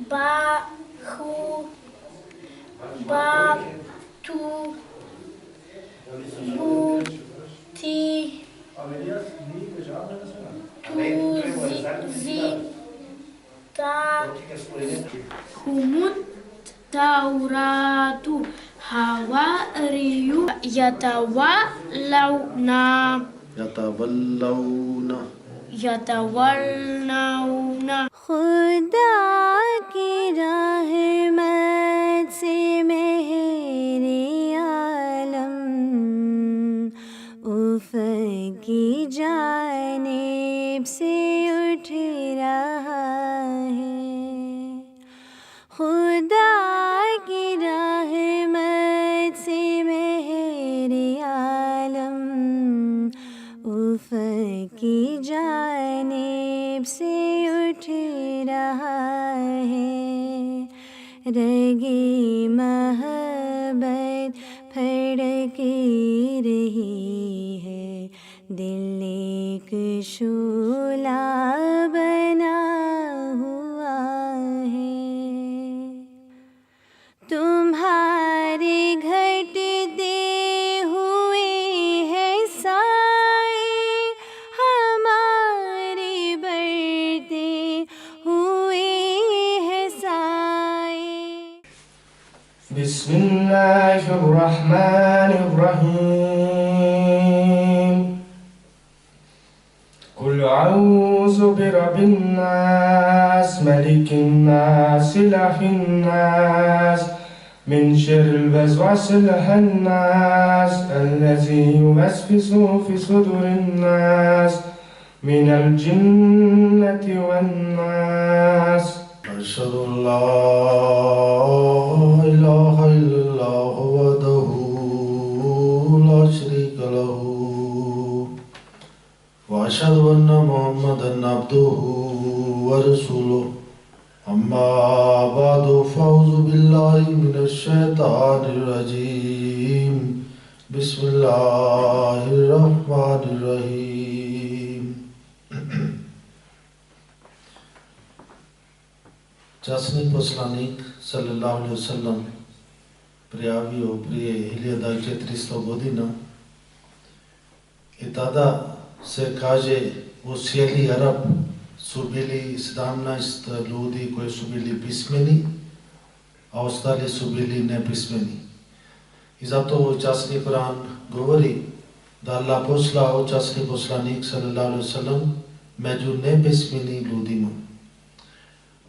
bahu, batu, buti, tuzita, humut, tauratu, hawariyu, yatawallawna खुदा की रहमत से मेरे आलम उफ़क़ की जानिब से उठ रहा है। खुदा की रहमत से मेरे आलम उफ़क़ की जानिब से उठ रहा है। रगे महब्बत फड़क रही है, दिल एक शोला बना हुआ है। तुम्हारे घटते हुए हैं साए, हमारे बढ़ते हुए हैं साए। बिस्मिल्लाहिर्रहमानिर्रहीम। कुल अऊज़ु बिरब्बिन्नास, मलिकिन्नास, इलाहिन्नास, मिन शर्रिल वसवासिल खन्नास, अल्लज़ी युवस्विसु फ़ी सुदूरिन्नास, मिनल जिन्नति वन्नास। अशहदु अल्ला इलाहा इल्लल्लाह वहदहु ला शरीका लहु व अशहदु अन्ना मुहम्मदन अब्दुहु व रसूलुहु। अम्मा बादु फ़अऊज़ु बिल्लाहि मिनश शैतानिर रजीम। बिस्मिल्लाहिर रहमानिर रहीम। Časni poslanik sallallahu alaihi wasallam prijavio prije 1400 godina i tada se kaže u cijeli Arab su bili 17 ljudi koji su bili pismeni, a ostali su bili nepismeni. I zato časni Kur'an govori da Allah poslao časni poslanik sallallahu alaihi wasallam među nepismenim ljudima.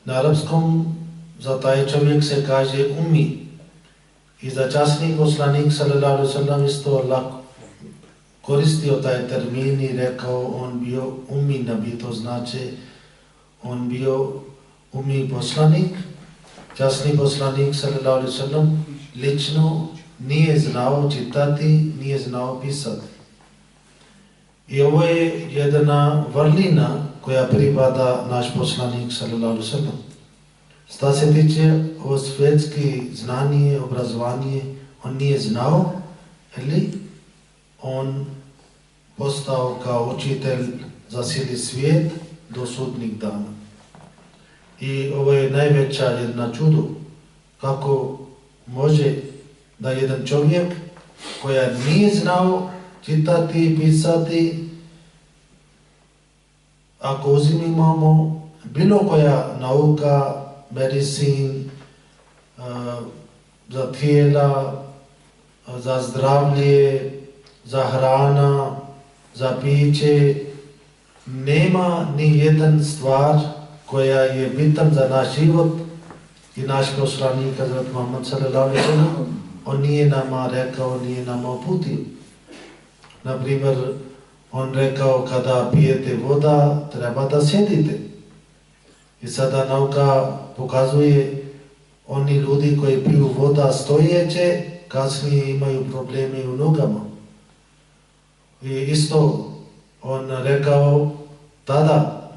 Na arapskom za taj čovjek se kaže ummi i za časni poslanik sallallahu alaihi wasallam isto Allah koristio taj termin i rekao on bio ummi nabi, to znači on bio ummi poslanik. Časni poslanik sallallahu alaihi wasallam lično nije znao čitati, nije znao pisati. I ovo je jedna vrlina koja pripada naš poslanik sallallahu alaihi wasallam. Šta se tiče o svjetski znanje, obrazovanje, on nije znao, ali on postao kao učitelj za cijeli svijet do sudnjeg dana. I ovo je najveća jedna čudo, kako može da jedan čovjek koja nije znao čitati i pisati, ako uzimamo bilo koja nauka, medicin, za tijela, za zdravlje, za hrana, za piće, nema ni jedan stvar koja je bitan za naš život i naš poslanik Hazrat Muhammad sallallahu alaihi wasallam, on nije nama rekao, nije nama uputio. Naprimjer, on rekao kada pijete voda, treba da sjedite. I sada nauka pokazuje oni ljudi koji piju voda stojeće, kasnije imaju probleme u nogama. I isto on rekao tada,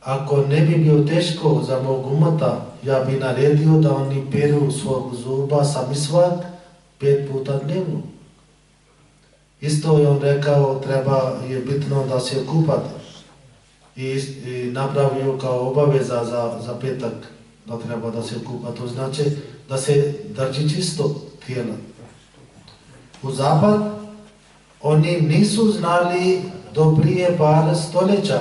ako ne bi bio teško za mog umata, ja bi naredio da oni peru svog zuba sa misvak 5 puta dnevno. Isto je on rekao, treba je bitno da se kupate. i napravio kao obaveza za petak da treba da se kupa. To znači da se drži čisto tijelo. U zapad oni nisu znali do prije par stoljeća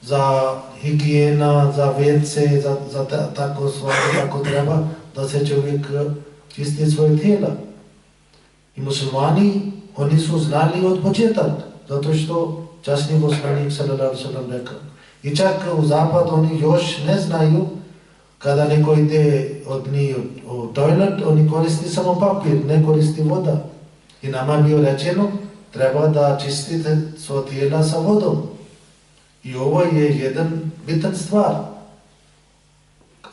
za higijena, za WC, za tako stvari kako treba da se čovjek čisti svoje tijela. I muslimani, oni su znali od početak, zato što časni poslanik sallallahu alejhi ve sellem rekao. I čak u zapad oni još ne znaju, kada neko ide od njih u toilet, oni koristi samo papir, ne koristi voda. I nama je bio rečeno, treba da čistite svoje tijela sa vodom. I ovo je jedan bitan stvar.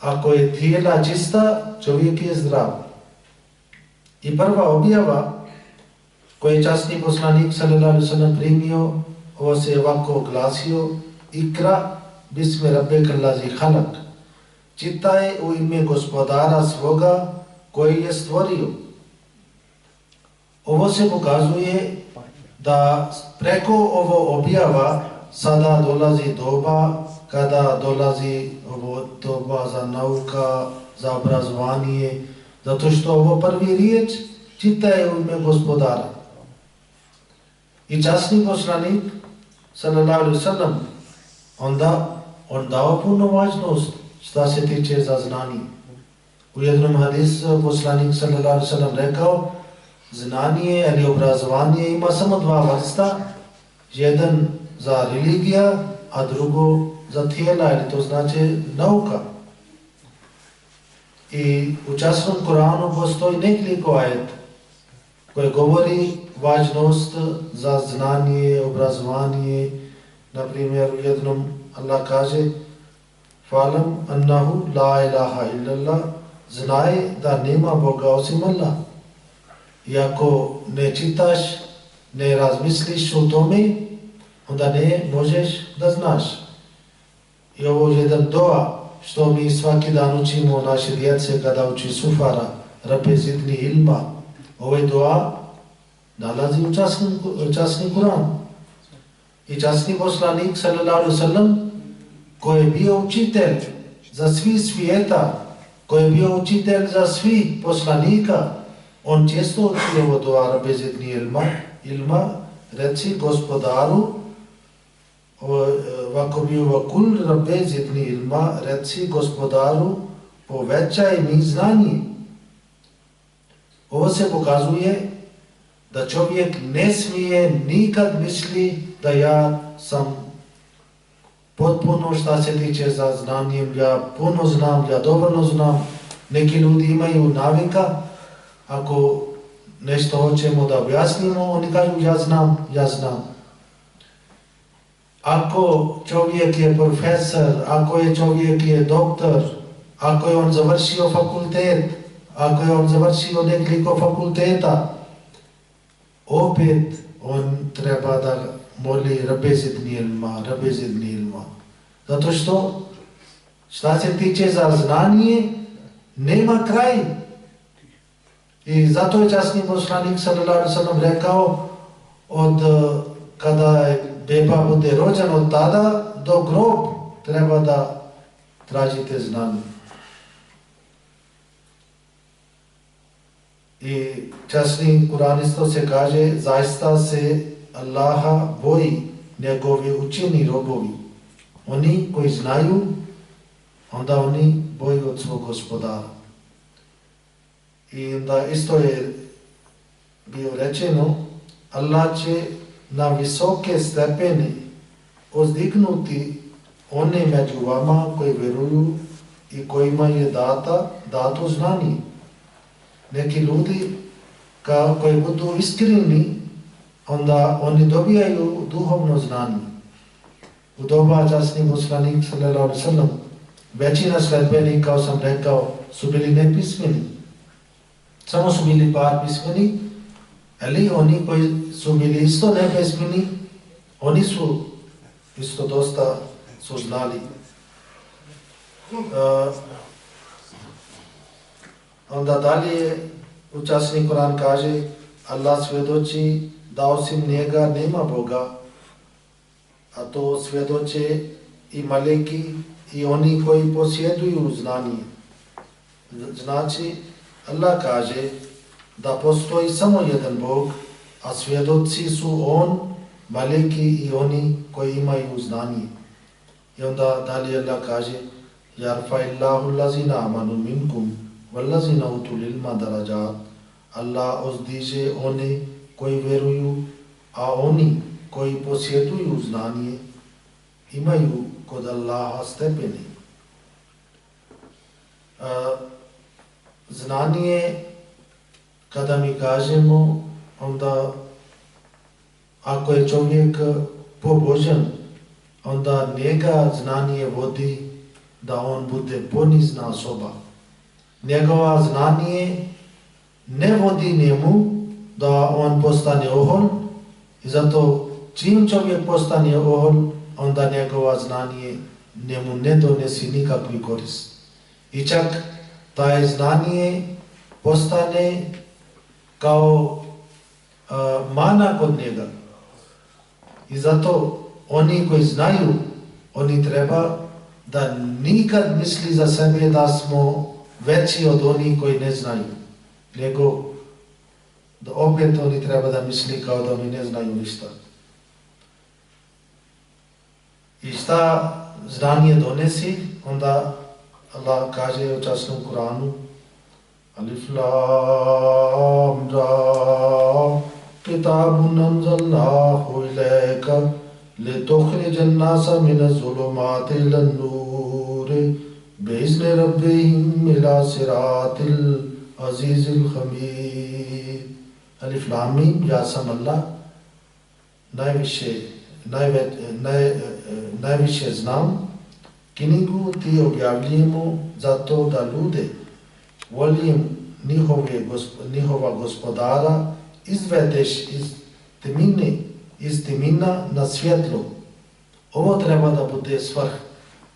Ako je tijela čista, čovjek je zdrav. I prva objava koju je časni poslanik sallallahu alejhi ve sellem primio, ovo se je ovako glasio: Ikra bismi rabbikal ladzi halak. Čitaj u ime gospodara svoga koji je stvorio. Ovo se pokazuje da preko ovo objava sada dolazi doba kada dolazi ovo doba za nauka, za obrazovanje, zato što ovo prvi riječ čitaj u ime gospodara. I časni poslanik sallallahu alejhi ve sellem onda on dao puno važnost šta se tiče za znanje. U jednom hadisu poslanik sallallahu alejhi ve sellem rekao: znanje ili obrazovanje ima samo dva vrsta, jedan za religija, a drugo za tijela, ili to znači nauka. I u časnom Koranu postoji nekoliko ajet koje govori važnost za znanje, obrazovanje. Na primjer, u jednom Allah kaže: Falam annahu la ilaha illallah, znaj da nema Boga osim Allah. I ako ne čitaš, ne razmisliš o tome, onda ne možeš da znaš. I ovo je jedan dua što mi svaki dan učimo naše djece kada uči sufara, Rabbi zidni ilma. Ovaj dua nalazi u časni Kuran. I časni poslanik sallallahu alejhi ve sellem, koji je bio učitelj za svi svijeta, koji je bio učitelj za svi poslanika, on često uči ovo dua Rabbi zidni ilma, reci gospodaru, ovako bio vakul Rabbi zidni ilma, reci gospodaru, povećaj mi znanje. Ovo se pokazuje da čovjek ne smije nikad misli da ja sam potpuno šta se tiče za znanjem, ja puno znam, ja dovoljno znam. Neki ljudi imaju navika, ako nešto hoćemo da objasnimo, oni kažu ja znam. Ako čovjek je profesor, ako je čovjek je doktor, ako je on završio fakultet, ako je on završio nekoliko fakulteta, opet on treba da moli Rabbi zidni ilma. Zato što šta se tiče za znanje, nema kraj. I zato je časni poslanik sallallahu alejhi ve sellem rekao, od kada beba bude rođen, od tada do grob treba da tražite znanje. I časni Kuranisto se kaže, zaista se Allaha boji njegovi učeni robovi. Oni koji znaju, onda oni boji od svog gospodara. I onda isto je bio rečeno, Allah će na visoke stepene uzdignuti one među vama koji vjeruju i kojima je dato znanje. Neki ljudi koji budu iskreni, onda oni dobijaju duhovno znanje. U doba časni poslanik sallallahu alejhi ve sellem, većina sledbenika, kao sam rekao, su bili nepismeni. Samo su bili par pismeni, ali oni koji su bili isto nepismeni, oni su isto dosta su znali. Onda dalje u časni Koran kaže, Allah svjedoči da osim njega nema Boga, a to svjedoče i meleki i oni koji posjeduju znanje. Znači, Allah kaže da postoji samo jedan Bog, a svjedoci su on, meleki i oni koji imaju znanje. I onda dalje Allah kaže Yarfa'illahu allazina amanu minkum wallazina utul ilma darajat. Allah uzdiže one koji vjeruju, a oni koji posjeduju znanje imaju kod Allaha stepeni. Znanje, kada mi kažemo, onda ako je čovjek pobožan, onda njega znanje vodi da on bude ponizna osoba. Njegova znanje ne vodi njemu da on postane ohol, i zato čim čovjek postane ohol, onda njegova znanje njemu ne donesi nikakvi korist. I čak taj znanje postane kao mana kod njega. I zato oni koji znaju, oni treba da nikad misli za sebe da smo veći od onih koji ne znaju, nego da opet oni treba da misli kao da oni ne znaju ništa. I šta znanje donesi, onda Allah kaže u časnom Kuranu Alif Lam Ra Kitabun anzalnahu ilayka litukhrijan nasa minaz zulumati ilan nur bi'izni rabbihim ila siratil azizil hamid. Alif Lam Mim, ja sam Allah, najviše znam, knjigu ti objavljujemo zato da ljude volim njihova gospodara izvedeš iz temina na svjetlo. Ovo treba da bude svrh.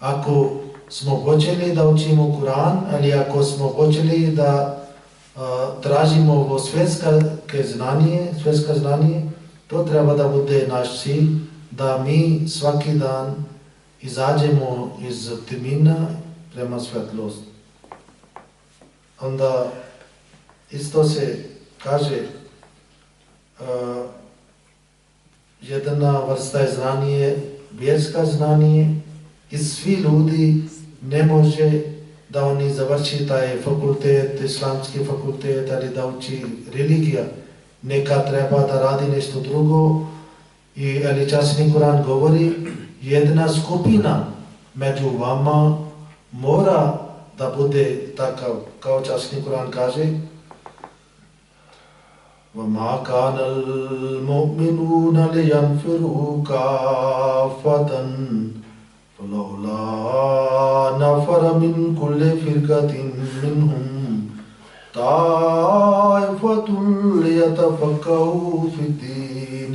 Ako smo hoćeli da učimo Kur'an, ali ako smo hoćeli da tražimo ovo svjetsko znanje, to treba da bude naš cilj, da mi svaki dan izađemo iz temina prema svjetlosti. Onda isto se kaže jedna vrsta je znanje, vjerska znanje, i svi ljudi ne može da oni završi taj fakultet, islamski fakultet, ali da uči religija. Neka treba da radi nešto drugo, ali časni Kur'an govori, jedna skupina među vama mora da bude takav, kao časni Kur'an kaže وَمَا كَانَ الْمُؤْمِنُونَ لِيَنْفِرُوا كَافَّةً فَلَوْلَا نَفَرَ مِنْ كُلِّ فِرْقَةٍ مِّنْهُمْ طَائِفَةٌ لِيَتَفَقَّهُوا فِي الدِّينِ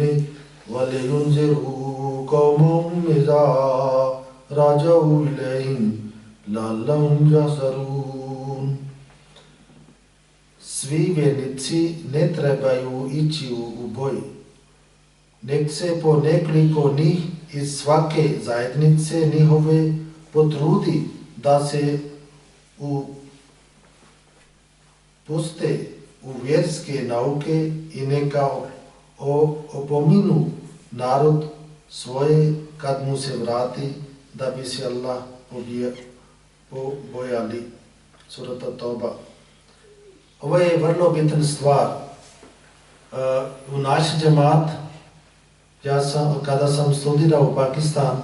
وَلِيُنذِرُوا قَوْمَهُمْ إِذَا رَجَعُوا إِلَيْهِمْ لَعَلَّهُمْ يَحْذَرُونَ. Svi vjernici ne trebaju ići u boj. Nek se po nekoliko njih iz svake zajednice njihove potrudi da se puste u vjerske nauke i neka opominu narod svoje kad mu se vrati, da bi se Allah pobojali. Surata Toba. Ovo je vrlo bitna stvar. U naš džemat, kada sam studirao u Pakistan,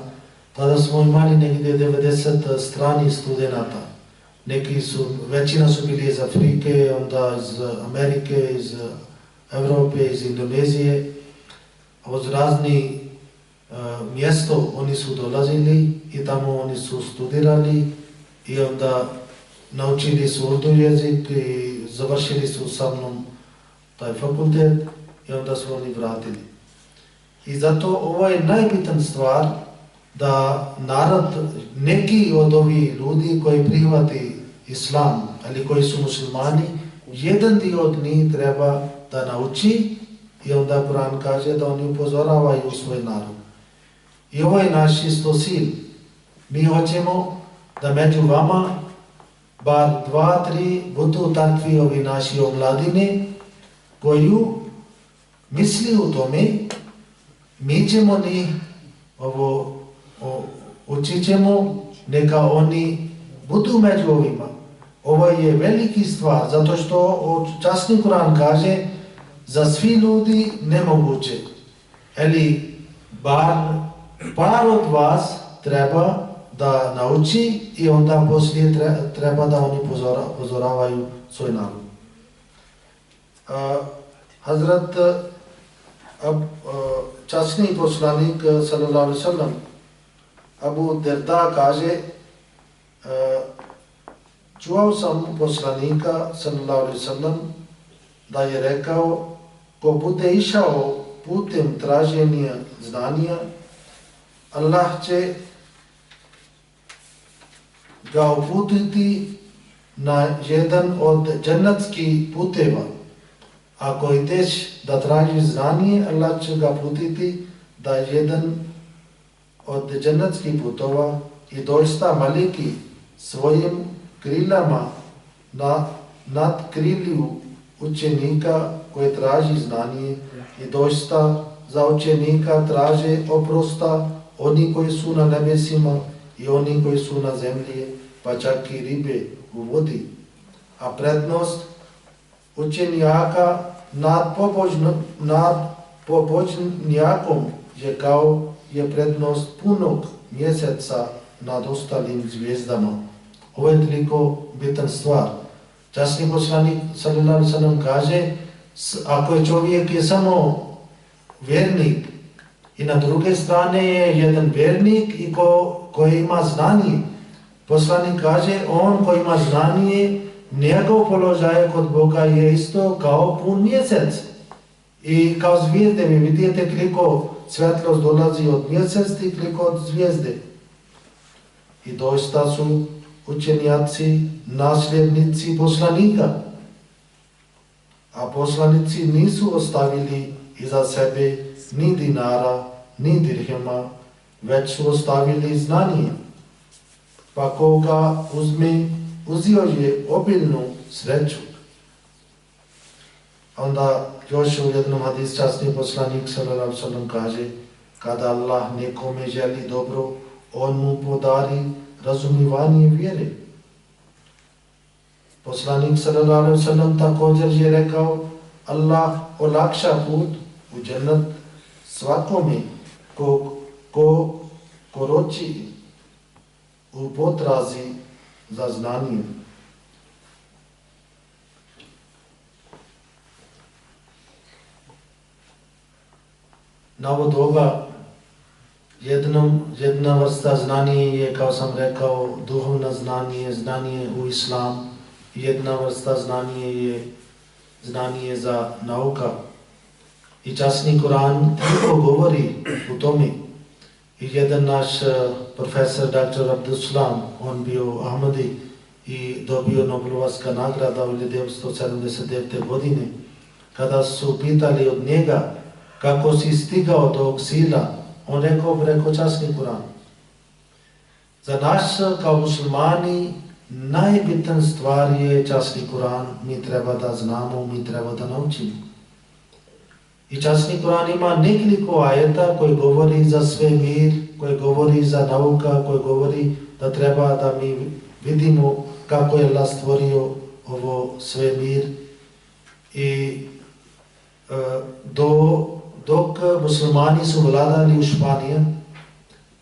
tada smo imali negdje 90 stranih studenata. Većina su bili iz Afrike, onda iz Amerike, iz Evrope, iz Indonezije. Od raznih mjesto oni su dolazili i tamo oni su studirali i onda naučili su urdu jezik i završili su sa mnom taj fakultet i onda su oni vratili. I zato ovo je najbitna stvar da narod, neki od ovih ljudi koji prihvati islam, ali koji su muslimani, jedan dio od njih treba da nauči i onda Kur'an kaže da oni upozoravaju svoj narod. I ovo je naš isto cilj. Mi hoćemo da među vama bar 2-3 budu takvi ovi naši omladine koju misli u tome, mi ćemo njih učit ćemo, neka oni budu među ovima. Ovo je veliki stvar, zato što časni Kuran kaže za svi ljudi nemoguće. Eli bar par od vas treba da nauči i onda poslije treba da oni pozoravaju svoj narod. Hazrat časni poslanik sallallahu alaihi sallam Abu Derda kaže, čuo sam poslanika sallallahu alaihi sallam da je rekao, ko bude išao putem traženja znanja, Allah će ga uputiti na jedan od džennatskih puteva. Ako ideš da tražiš znanje, Allah će ga uputiti da jedan od džennatskih putova i doista maliki svojim krilama nadkrilju učenika koji traži znanje i doista za učenika traže oprosta oni koji su na nebesima i oni koji su na zemlji, pa čak i ribe u vodi. A prednost učenjaka nad pobožnjakom je kao je prednost punog mjeseca nad ostalim zvijezdama. Ovo je toliko bitan stvar. Časni poslanik sallallahu alejhi ve sellem kaže, ako je čovjek je samo vjernik i na druge strane je jedan vjernik i koji ima znanje, poslanik kaže, on koji ima znanje, njegov položaj kod Boga je isto kao pun mjesec. I kao zvijezde, vi vidite koliko svjetlost dolazi od mjeseca i koliko od zvijezde. I doista su učenjaci nasljednici poslanika. A poslanici nisu ostavili iza sebe ni dinara, ni dirhema, već su ostavili znanje. Pa koga uzme, uzio je obilnu sreću. Onda još u jednom hadis časni poslanik sallallahu alejhi ve sellem kaže, kada Allah nekome želi dobro, on mu podari razumijevanje vjere. Poslanik sallallahu alejhi ve sellem također je rekao, Allah olakša put u džennet svakome ko koroči u potrazi za znanjem. Na ovo doba jedna vrsta znanje je, kao sam rekao, duhovno znanje, znanje u islam. Jedna vrsta znanje je znanje za nauka. I časni Kuran toliko govori u tome. I jedan naš profesor, dr. Abdussalam, on bio Ahmadi i dobio Nobelovska nagrada u 1979. godine. Kada su pitali od njega kako si stigao do ovog sila, on rekao preko časni Kuran. Za nas kao muslimani najbitan stvar je časni Kuran. Mi treba da znamo, mi treba da naučimo. I časni Kuran ima nekoliko ajeta koji govori za svemir, koji govori za nauka, koji govori da treba da mi vidimo kako je Allah stvorio ovo svemir. I dok muslimani su vladali u Španiji,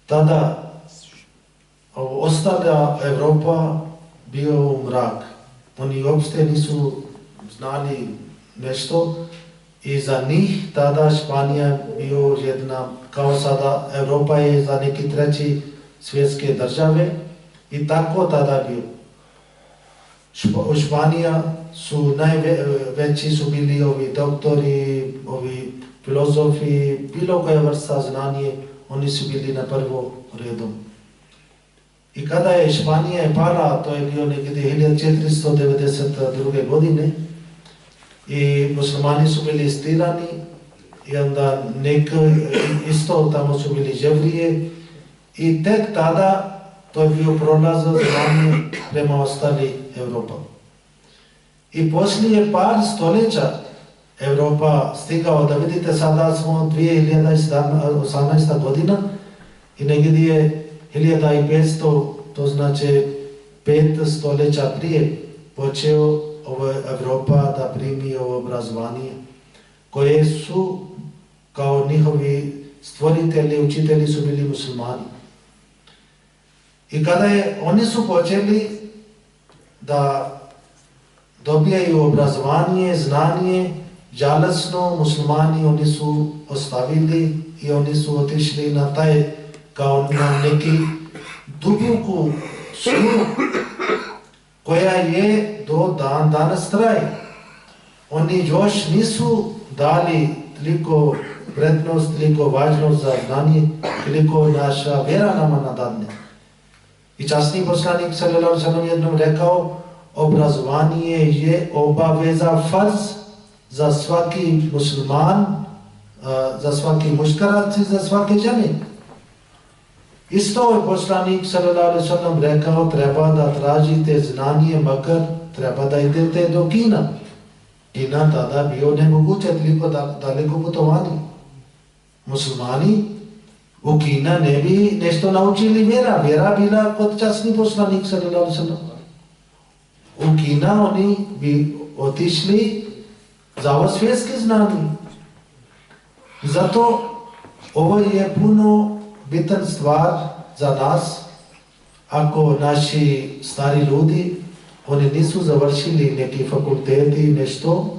tada ostala Evropa bio u mrak. Oni uopšte nisu znali nešto i za njih tada Španija bio jedna, kao sada Evropa je za neki treći svjetske države i tako tada bio. U Španija su najveći su bili ovi doktori, ovi filozofi, bilo koja vrsta znanje, oni su bili na prvo redom. I kada je Španija pala, to je bio negdje 1492. godine, i muslimani su bili istirani i onda isto tamo su bili Jevrije i tek tada to je bio prolaz znanje prema ostali Europa. I poslije par stoljeća Europa stigao, da vidite sada smo 2018. godina i negdje je 1500, to znači 5 stoljeća prije počeo Europa da primi ovo obrazovanje koje su kao njihovi stvoritelji, učitelji su bili muslimani. I kada oni su počeli da dobijaju obrazovanje, znanje, žalosno muslimani oni su ostavili i oni su otišli na taj kao na neki duboku slu koja je do danas traje. Oni još nisu dali toliko prednost, toliko važnost za znanje, toliko naša vjera nama nadadne. I časni poslanik sallallahu alejhi ve sellem jednom rekao, obrazovanje je obaveza farz za svaki musliman, za svaki muškarac i za svake žene. Isto je poslanik sallallahu alejhi ve sellem rekao, treba da tražite znanje, makar treba da idete do Kina. Kina tada bio nemoguće toliko daleko putovanje. Muslimani u Kina ne bi nešto naučili vjera bila kod časni poslanik sallallahu alejhi ve sellem. U Kina oni bi otišli za ovo svjetske znanje. Zato ovo je puno bitan stvar za nas, ako naši stari ljudi, oni nisu završili neki fakulteti, nešto,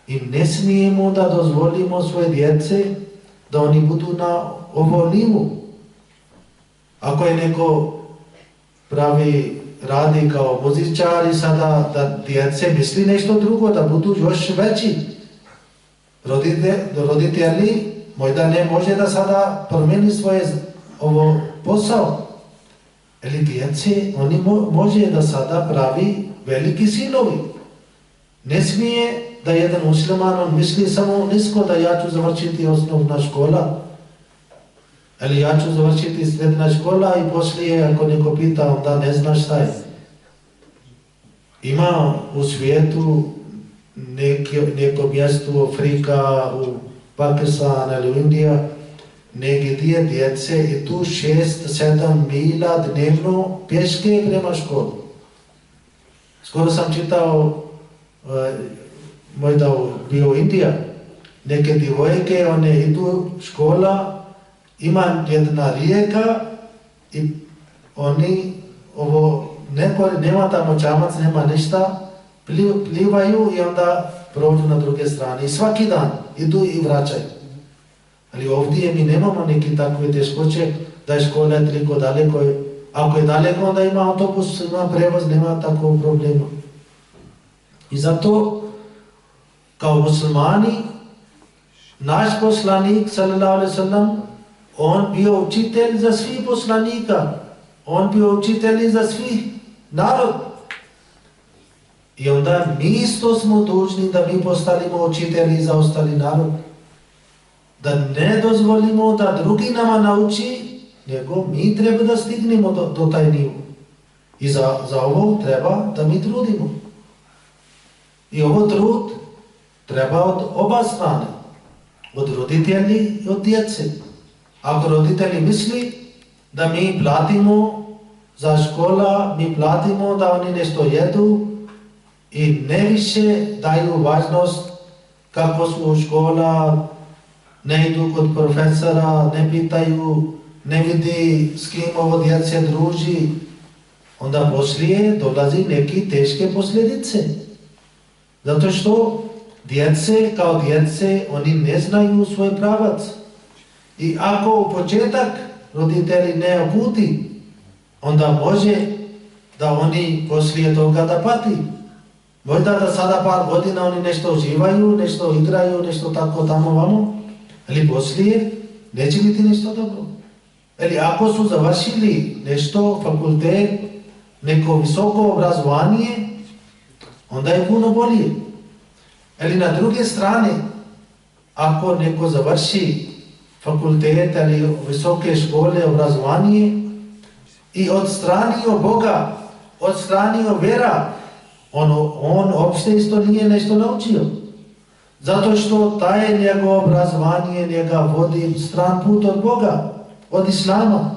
i ne smijemo da dozvolimo svoje djece da oni budu na ovo nivu. Ako je neko radi kao muzičar i sada da djece misli nešto drugo, da budu još veći. Roditelji možda ne može da sada promijeni svoje posao. Ali djece, oni može da sada pravi veliki sinovi. Ne smije da jedan musliman, on misli samo nisko da ja ću završiti osnovna škola, ali ja ću završiti srednja škola i poslije ako neko pita, onda ne zna šta je. Ima u svijetu neko mjesto u Afrika, u Pakistan ili u Indija, negdje djece i tu 6-7 mila dnevno pješke prema školu. Skoro sam čitao, možda bio Indija, neke djevojke, one idu škola, ima jedna rijeka i oni nema tamo čamac, nema ništa, plivaju i onda prođu na druge strane. I svaki dan idu i vraćaju. Ali ovdje mi nemamo neki takve teškoće da je škola toliko daleko. Ako je daleko, onda ima autobus, ima prevoz, nema takvog problema. I zato, kao muslimani, naš poslanik, sallallahu alejhi ve sellem, on bio učitelj za svih poslanika. On bio učitelj za svih narod. I onda mi isto smo dužni da mi postanemo učitelji za ostali narod. Da ne dozvolimo da drugi nama nauči, nego mi treba da stignemo do taj nivo. I za ovo treba da mi trudimo. I ovo trud treba od oba strane. Od roditelji i od djece. Ako roditelji misli da mi platimo za škola, mi platimo da oni nešto jedu i ne više daju važnost kako su u škola, ne idu kod profesora, ne pitaju, ne vidi s kim ovo djece druži, onda poslije dolazi neke teške posljedice. Zato što djece kao djece, oni ne znaju svoj pravac. I ako u početak roditelji ne uputi, onda može da oni poslije toga da pati. Možda da sada par godina oni nešto uživaju, nešto igraju, nešto tako tamo vamo, ali poslije neće biti nešto dobro. Ali ako su završili nešto, fakultet, neko visoko obrazovanje, onda je puno bolje. Ali na druge strane, ako neko završi fakultet ili visoke škole, obrazovanje i odstranio Boga, odstranio vera, on opšte isto nije nešto naučio. Zato što taj njegovo obrazovanje njega vodi stran put od Boga, od Islama.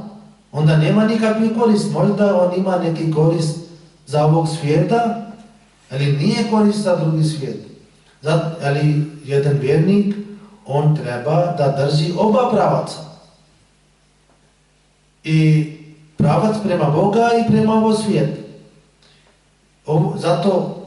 Onda nema nikakvi korist. Možda on ima neki korist za ovog svijeta, ali nije korist za drugi svijet. Ali jedan vjernik, on treba da drži oba pravaca. I pravac prema Boga i prema ovog svijeta. Zato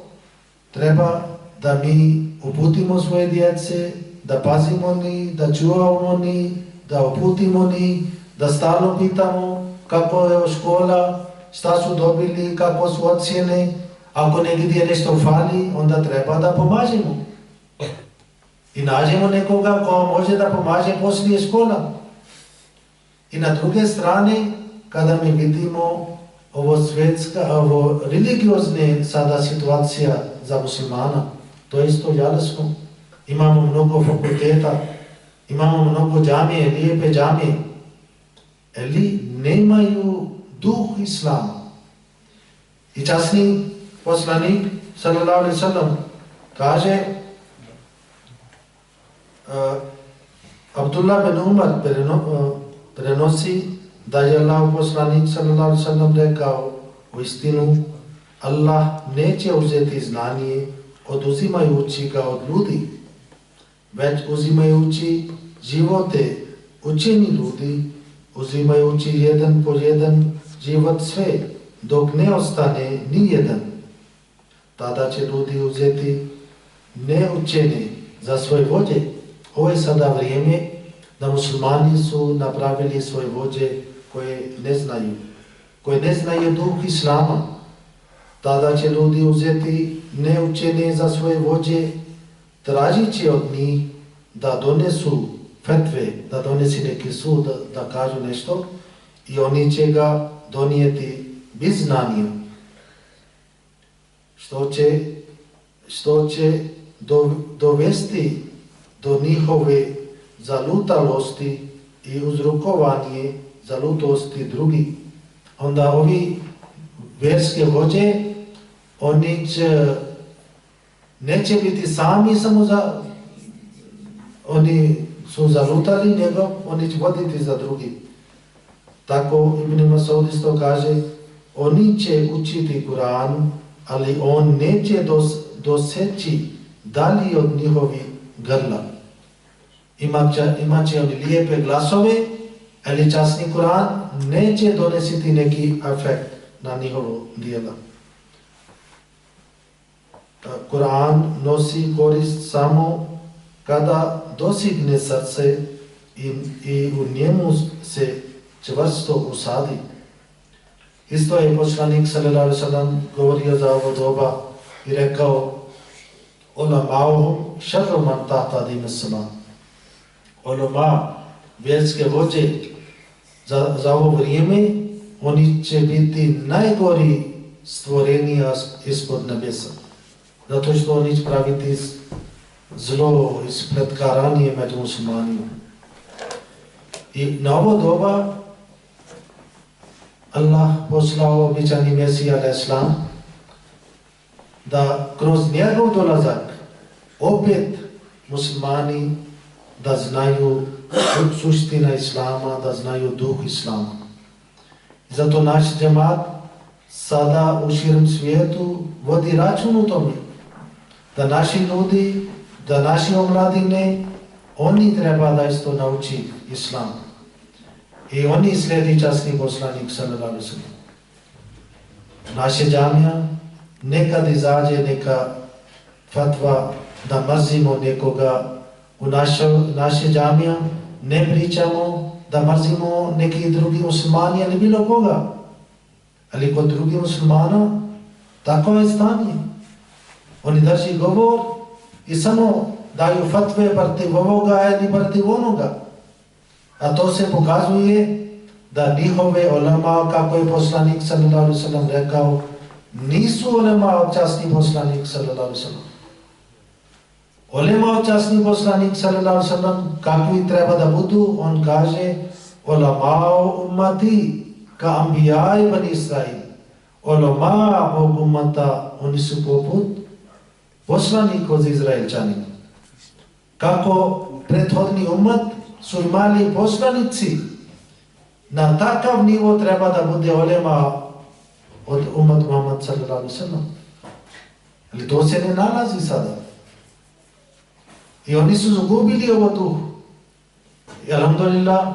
treba da mi uputimo svoje djece, da pazimo ni, da čuvamo ni, da uputimo ni, da stalno pitamo kako je škola, šta su dobili, kako su ocjene. Ako negdje nešto fali, onda treba da pomažemo. I nađemo nekoga ko može da pomaže poslije škola. I na druge strane, kada mi vidimo ovo religiozne sada situacija za muslimana, to je isto žalosno. Imamo mnogo fakulteta, imamo mnogo džamije, lijepe džamije, ali nemaju duh Islama. I časni poslanik, sallallahu alaihi sallam, kaže, Abdullah bin Umar prenosi da je Allah poslanik, sallallahu alaihi sallam, rekao, u istinu, Allah neće uzeti znanje oduzimajući ga od ljudi, već uzimajući živote učeni ljudi, uzimajući jedan po jedan život sve, dok ne ostane ni jedan. Tada će ljudi uzeti neučene za svoje vođe. Ovo je sada vrijeme da muslimani su napravili svoje vođe koje ne znaju duh Islama. Tada će ljudi uzeti neučene za svoje vođe, tražići od njih da donesu fetve, da donesi neki sud, da kažu nešto, i oni će ga donijeti bez znanja, što će dovesti do njihove zalutalosti i uzrokovanje zalutosti drugih. Onda ovi vjerske vođe, oni neće biti sami samo oni su zalutali, nego oni će voditi za drugi. Tako Ibn Mas'ud isto kaže, oni će učiti Kur'an, ali on neće doseći dalje od njihovih grla. Imat će oni lijepe glasove, ali časni Kur'an neće donesiti neki efekt na njihovo djela. Kur'an nosi korist samo kada dosigne srce i u njemu se čvrsto usadi. Isto je poslanik sallallahu alejhi ve sellem govorio za ovo doba i rekao: ulama'uhum šerru man tahta dime sama. Ulama, vjerske vođe za ovo vrijeme, oni će biti najgori stvorenija ispod nebesa. Zato što oni će praviti zlo i spletkaranje među muslimanima. I na ovo doba Allah poslao običani Mesija al-Islam da kroz njegov dolazak opet muslimani da znaju suština Islama, da znaju duh Islama. Zato naš džemat sada u širom svijetu vodi račun u tome da naši ljudi, da naši omladine, oni treba da isto nauči Islam. I oni slijedi časni poslanik sallallahu alejhi ve sellem. Naše džamija nekad izađe neka fatva da mrzimo nekoga u naše džamija, ne pričamo da mrzimo neki drugi muslimani ili bilo koga. Ali kod drugih muslimana tako je stanje. Oni drži govor i samo daju fatve protiv ovoga ili protiv onoga. A to se pokazuje da njihove ulema, kako je poslanik sallallahu alejhi ve sellem rekao, nisu ulema od časni poslanik sallallahu alejhi ve sellem. Olema časni poslanik sallallahu alejhi ve sellem kakvi treba da budu, on kaže ulamao ummati ka ambijai bani Israil. Ulama ovog ummata, oni su poput poslanik od Izraelčanima. Kako prethodni ummat su imali poslanici, na takav nivo treba da bude olema od ummat Muhammad sallallahu alejhi ve sellem. Ali to se ne nalazi sada. I oni su zagubili ovo duh. I alhamdulillah,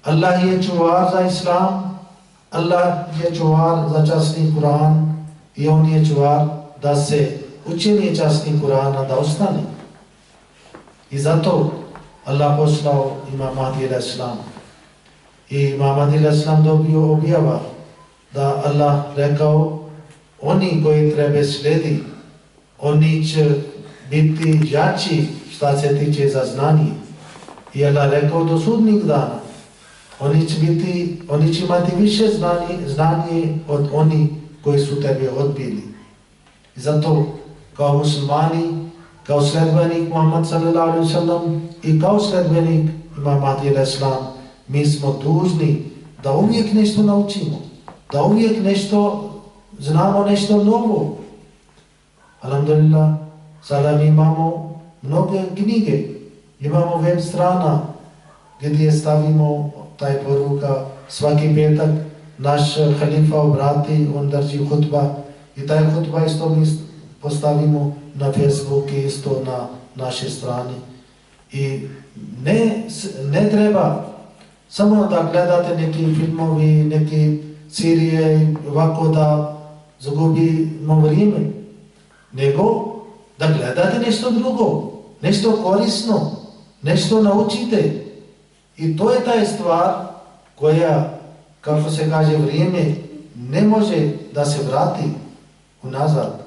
Allah je čuvar za Islam, Allah je čuvar za časni Kur'an i on je čuvar da se učenje časni Kur'ana da ostane. I zato Allah poslao Imam Mahdi al-Islam. I Imam Mahdi al-Islam dobio objava da Allah rekao oni koji treba slijedi, oni će biti jači šta se tiče za znanje. I Allah rekao do sudnjeg dana oni će imati više znanje od onih koji su tebe odbili. I zato kao muslimani, kao sledbenik Muhammad sallallahu alejhi ve sellem i kao sledbenik Imam Mahdi al-Islam, mi smo dužni da uvijek nešto naučimo, da uvijek nešto znamo, nešto novo. Alhamdulillah, sada mi imamo mnoge knjige, imamo web strana gdje stavimo taj poruka svaki petak, naš halifa obrati, on drži hutba i taj hutba isto mi postavimo na Facebook i isto na naše strane. I ne treba samo da gledate neki filmovi, neke serije, ovako da zagubimo vrijeme, nego da gledate nešto drugo, nešto korisno, nešto naučite. I to je ta stvar koja, kako se kaže, vrijeme ne može da se vrati unazad.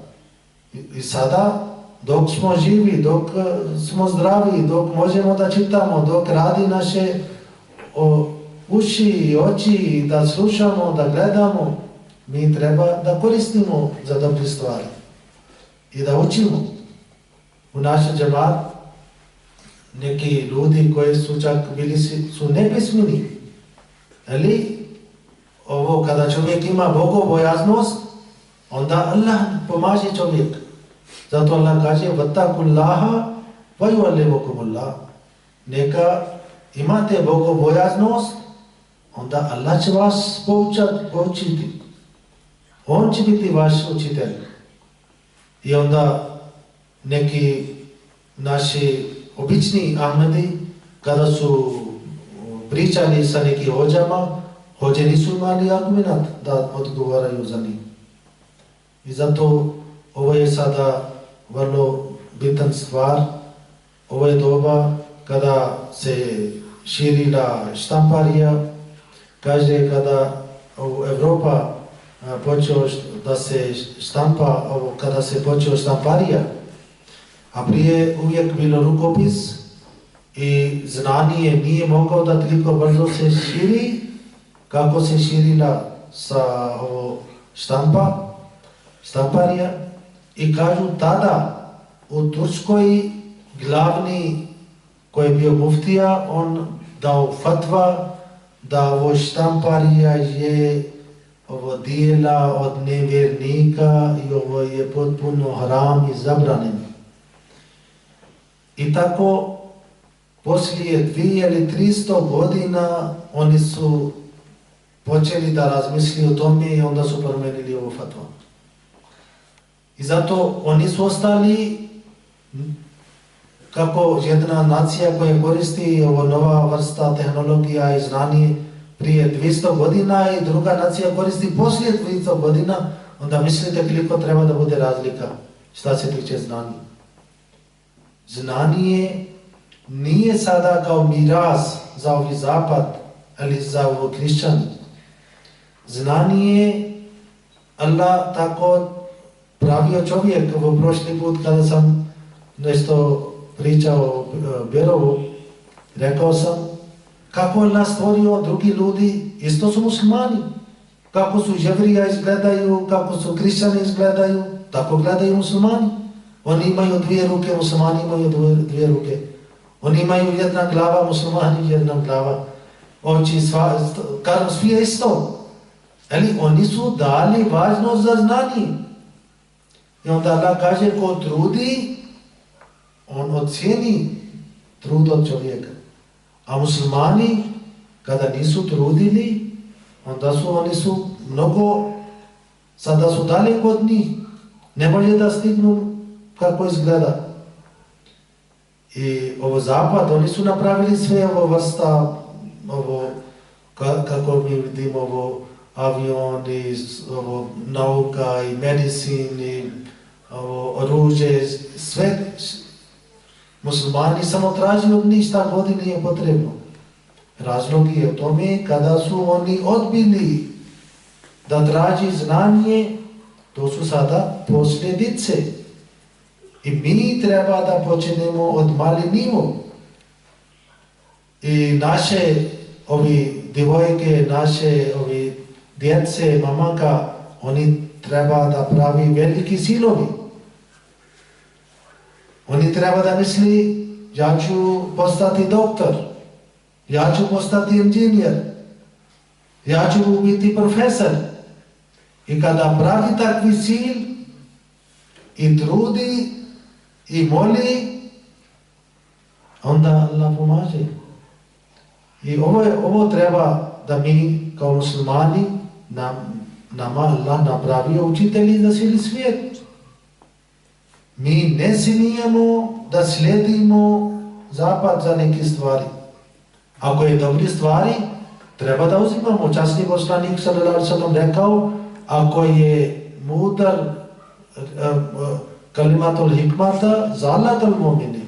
I sada, dok smo živi, dok smo zdravi, dok možemo da čitamo, dok radi naše uši i oči, da slušamo, da gledamo, mi treba da koristimo za dobre stvari i da učimo. U našem džemat neki ljudi koji su čak bili su nepismeni. Ali ovo kada čovjek ima bogobojaznost, onda Allah pomaže čovjek. Zato Allah kaže vattakullaha wa yuallimukumullah. Neka imate bogobojaznost, onda Allah će vas poučiti. On će biti vaš učitelj. I onda neki naši obični Ahmedi, kada su pričali sa nekim hođama, hođe nisu imali argument da odgovaraju za njih. I zato ovo je sada vrlo bitan stvar. Ovo je doba kada se širila štamparija, kaže kada u Evropa počeo da se štampa, kada se počeo štamparija, a prije uvijek bilo rukopis i znanje nije mogao da toliko brzo se širi kako se širila sa štamparija. I kažu tada u Turskoj glavni koji je bio muftija, on dao fatva da ovo štamparija je ovo dijela od nevjernika i ovo je potpuno haram i zabranjeno. I tako poslije 200 ili 300 godina oni su počeli da razmisli o tome i onda su promenili ovo fatva. I zato oni su ostali kako jedna nacija koja koristi ovo nova vrsta tehnologija i znanje prije 200 godina i druga nacija koristi poslije 200 godina, onda mislite koliko treba da bude razlika šta se tiče znanja. Znanje nije sada kao miraz za ovi zapad ili za ovo hrišćani. Znanje Allah tako pravio čovjek. Ovo prošli put kada sam nešto pričao o Berovu, rekao sam kako Allah stvorio drugi ljudi, isto su muslimani. Kako su Jevrija izgledaju, kako su hrišćani izgledaju, tako gledaju muslimani. Oni imaju dvije ruke, muslimani imaju dvije ruke. Oni imaju jedna glava, muslimani jedna glava. Oči, kažu svi je isto. Ali oni su dali važnost za znanje. I onda Allah kaže, ko trudi, on ocijeni trud od čovjeka. A muslimani, kada nisu trudili, onda oni su mnogo, sada su daleko od njih. Ne može da stignu kako izgleda. I ovo zapad, oni su napravili sve ovo vrsta, ovo, kako mi vidimo, ovo avioni, ovo nauka i medicin i ovo oružje, sve. Muslimani samo traži od njih šta god nije potrebno. Razlog je u tome kada su oni odbili da traži znanje, to su sada posljedice. I mi treba da počnemo od mali nivo. I naše djevojke, naše djece, mamaka, oni treba da pravi veliki silovi. Oni treba da misli, ja ću postati doktor, ja ću postati inženjer, ja ću biti profesor. I kada pravi takvi cilj i trudi i moli, onda Allah pomaže. I ovo treba da mi kao muslimani, nama Allah napravio učitelji za cijeli svijet. Mi ne smijemo da slijedimo zapad za neke stvari. Ako je dobri stvari, treba da uzimamo. Časni poslanik sallallahu alejhi ve sellem rekao, ako je mudar kalimatul hikmata zalatul mu'mini.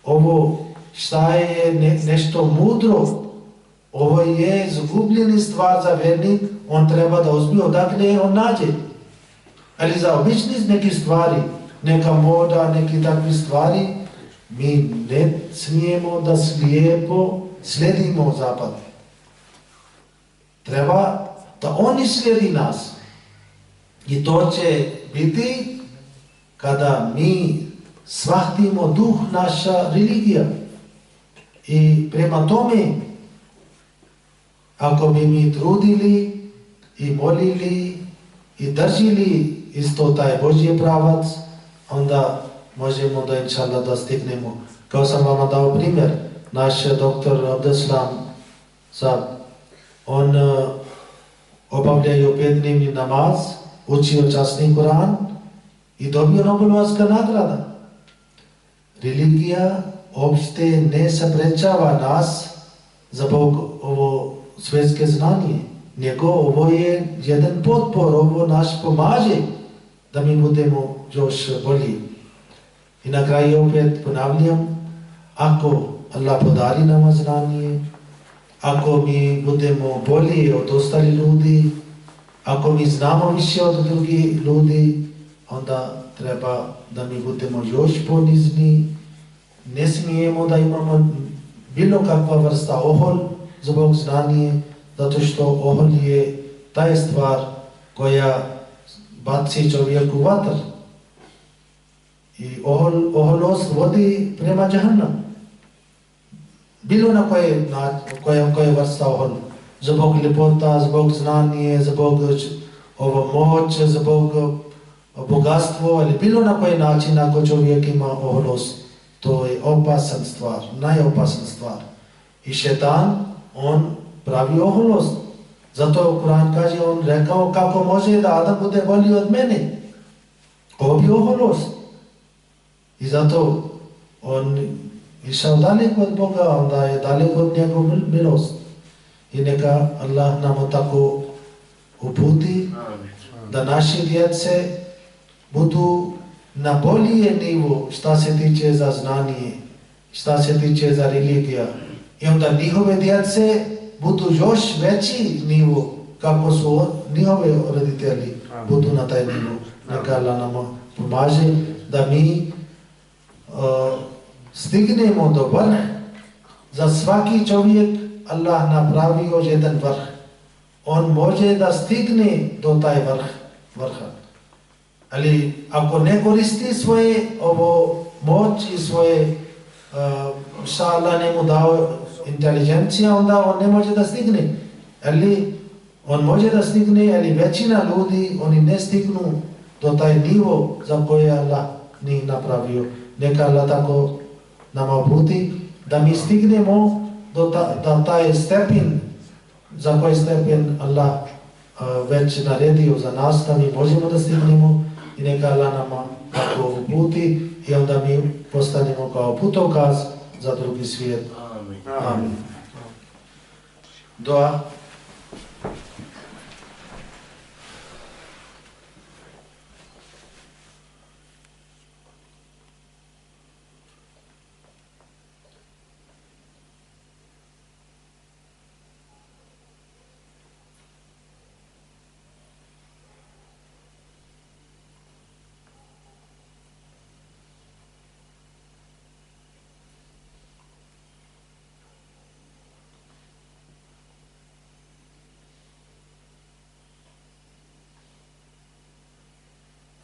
Ovo šta je nešto mudro, ovo je zgubljeni stvar za vjernik, on treba da uzme odakle on nađe. Ali za obični neke stvari, neka moda, neki takvi stvari, mi ne smijemo da slijepo slijedimo zapad. Treba da oni slijedi nas. I to će biti kada mi shvatimo duh naša religija. I prema tome, ako bi mi trudili i molili i držili isto taj Božji pravac, onda možemo da inšallah da stignemo. Kao sam vam dao primjer, naš doktor Abdeslam Sab, on obavljaju 5-dnevni namaz, učio časni Koran i dobio Nobelovska nagrada. Religija opšte ne sprečava nas zbog ovo svjetske znanje, nego ovo je jedan potpor, ovo naš pomaže da mi budemo još bolji. I na kraju opet ponavljam, ako Allah podari nama znanje, ako mi budemo bolji od ostali ljudi, ako mi znamo više od drugih ljudi, onda treba da mi budemo još ponizni. Ne smijemo da imamo bilo kakva vrsta ohol zbog znanje, zato što ohol je taj stvar koja baci čovjeku vatr. I oholost vodi prema džahannam. Bilo na koje vrsta ohol. Zbog ljepota, zbog znanje, zbog moć, zbog bogatstvo, ali bilo na koji način ako čovjek ima oholost, to je opasan stvar, najopasna stvar. I šetan, on pravi oholost. Zato Kur'an kaže, on rekao kako može da Adam bude bolji od mene. Ovo bi oholost. I zato on išao daleko od Boga, onda je daleko od njegov milost. I neka Allah nam tako uputi da naši djece budu na bolje nivo šta se tiče za znanje, šta se tiče za religija. I onda njihove djece budu još veći nivo kako su njihove roditelji budu na taj nivo. Neka Allah nam pomaže da mi stignemo do vrha. Za svaki čovjek Allah napravio jedan vrh. On može da stigne do taj vrha. Ali ako ne koristi svoje ovo moć i svoje šta Allah ne mu dao inteligencija, onda on ne može da stigne. Ali on može da stigne, ali većina ljudi oni ne stignu do taj nivo za koje Allah nije napravio. Neka Allah tako nama uputi da mi stignemo do taj stepen za koji stepen Allah već naredio za nas da mi možemo da stignemo, i neka Allah nama tako uputi i onda mi postanemo kao putokaz za drugi svijet. Amin. Dua.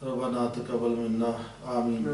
ربنا تقبل منا آمين.